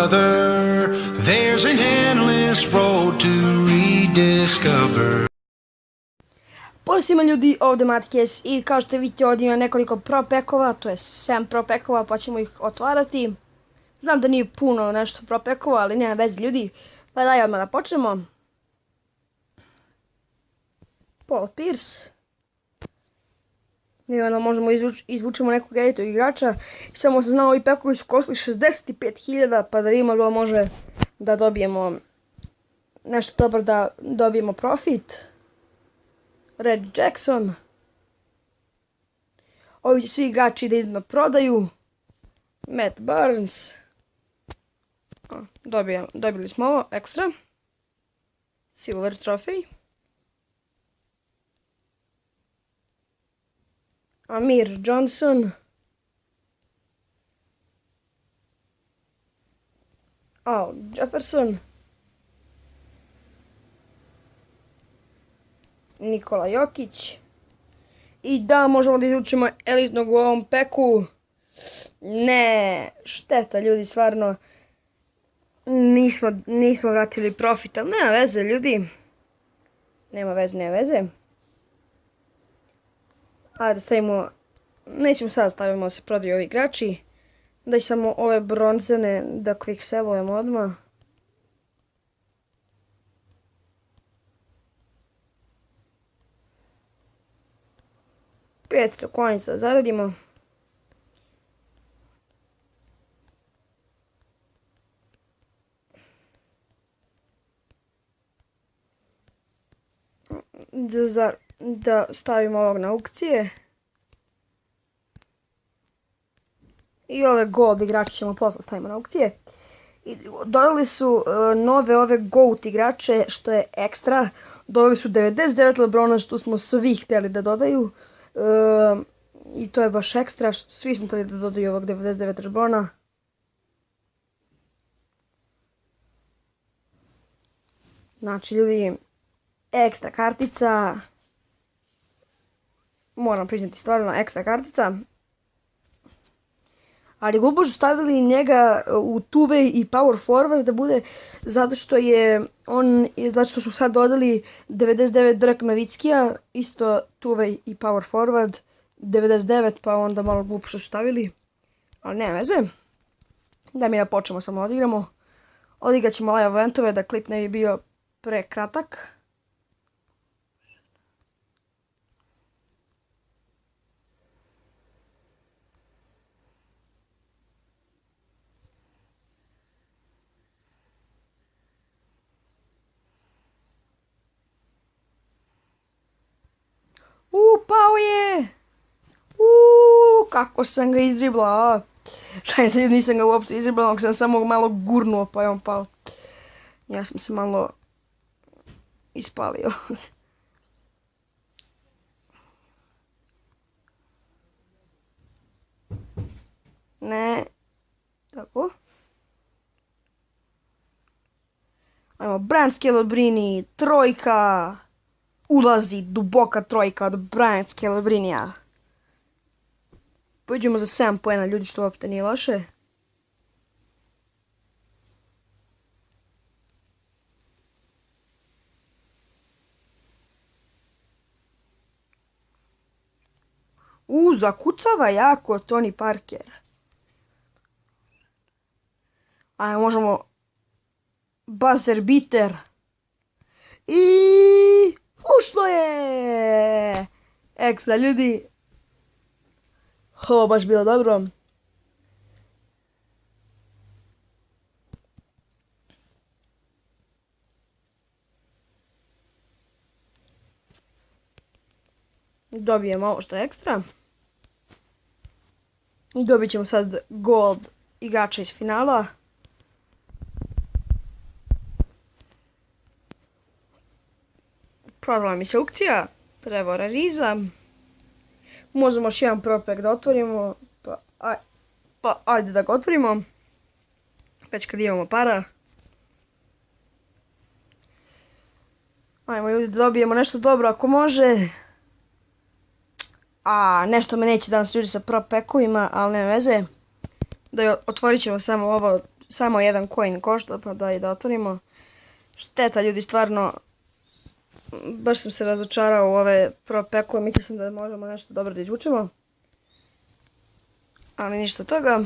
other. There's an endless road to rediscover. Pozdrav svima ljudi, ovdje Matkes i kao što vidite ovdje ima nekoliko pro pekova, to je 7 pro pekova pa ćemo ih otvarati. Znam da nije puno nešto pro pekova, ali nema veze ljudi, pa daj odmah da počnemo. Paul Pierce. I onda možemo izvučemo nekog editog igrača. I samo se znao, ovi pekovi su koštali 65.000, pa da vidimo da može da dobijemo nešto dobro, da dobijemo profit. Red Jackson. Ovi će svi igrači da idu na prodaju. Matt Barnes. Dobili smo ovo, ekstra. Silver Trophy. Amir Johnson. Al Jefferson. Nikola Jokić. I da, možemo da izvučemo elitnog u ovom peku. Ne, šteta ljudi, stvarno. Nismo vratili profit, ali nema veze ljudi. Nema veze. Ajde stavimo, nećemo sad stavimo da se prodaju ovi igrači. Daj samo ove bronzene da quick sellujemo odmah. Petsto konica zaradimo. Da stavimo ovog na aukcije. I ove gold igrače ćemo posle stavimo na aukcije. I dodali su nove ove GOAT igrače, što je ekstra. Dodali su 99 Lebrona, što smo svi htjeli da dodaju. I to je baš ekstra, svi smo htjeli da dodaju ovog 99 Lebrona. Znači ljudi, ekstra kartica. Moram priznati stvarno ekstra kartica. Ali glupo su stavili njega u two-way i power forward da bude, zato što su sad dodali 99 Dirk Nowitzkija, isto two-way i power forward, 99 pa onda malo glupo što su stavili. Ali nema veze. Da mi da počnemo samo odigramo. Odigrat ćemo live eventove da klip ne bi bio prekratak. Pao je! Kako sam ga izdriblao. Šalim se, nisam ga uopšte izdriblao, nego sam samo malo gurnuo pa je on pao. Ja sam se malo ispalio. Ne. Tako. Ajmo, Brian Scalabrine, trojka. Ulazi duboka trojka od Brian Scalabrinija. Pođemo za 7 poena ljudi, što uopšte nije loše. Zakucava jako Tony Parker. Ajmo, možemo buzzer beater. I ušlo je! Ekstra ljudi. Ovo baš bilo dobro. Dobijemo ovo što je ekstra. I dobit ćemo sad gold igrača iz finala. Prodala mi se aukcija. Trevor Ariza. Možemo još jedan propek da otvorimo. Pa ajde da ga otvorimo. Već kad imamo para. Ajmo ljudi da dobijemo nešto dobro ako može. Nešto me neće danas ljudi sa pro pekovima, ali nema veze. Da otvorit ćemo samo ovo samo jedan coin košta, pa daj da otvorimo. Šteta ljudi, stvarno, baš sam se razočarao u ove pro pekove, mislio sam da možemo nešto dobro da izvučemo. Ali ništa od toga.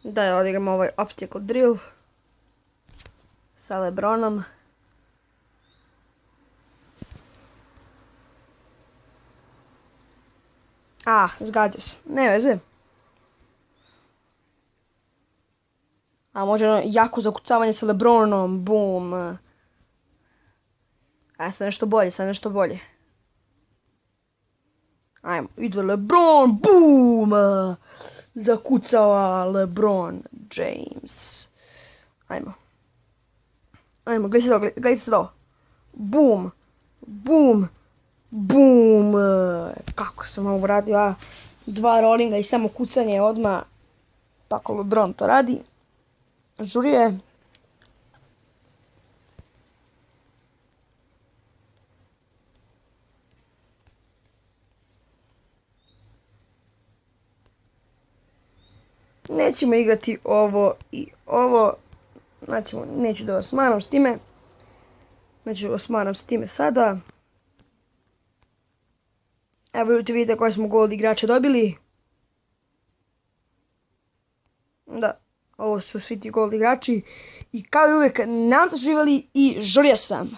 Da odigramo ovaj obstacle drill sa LeBronom. Zgađao se. Ne veze. A može ono jako zakucavanje sa LeBronom. Boom. Sad nešto bolje. Ajmo, ide LeBron. Boom. Zakucava LeBron James. Ajmo, gledajte se to. Boom. Kako sam ovo uradio, 2 rollinga i samo kucanje odmah. Tako LeBron to radi. Žurio je. Nećemo igrati ovo i ovo. Znači, neću da vas maram s time. Neću da vas maram s time sada. Evo vidite koje smo gold igrače dobili. Da, ovo su svi ti gold igrači. I kao i uvijek, nam se živjeli i žurio sam.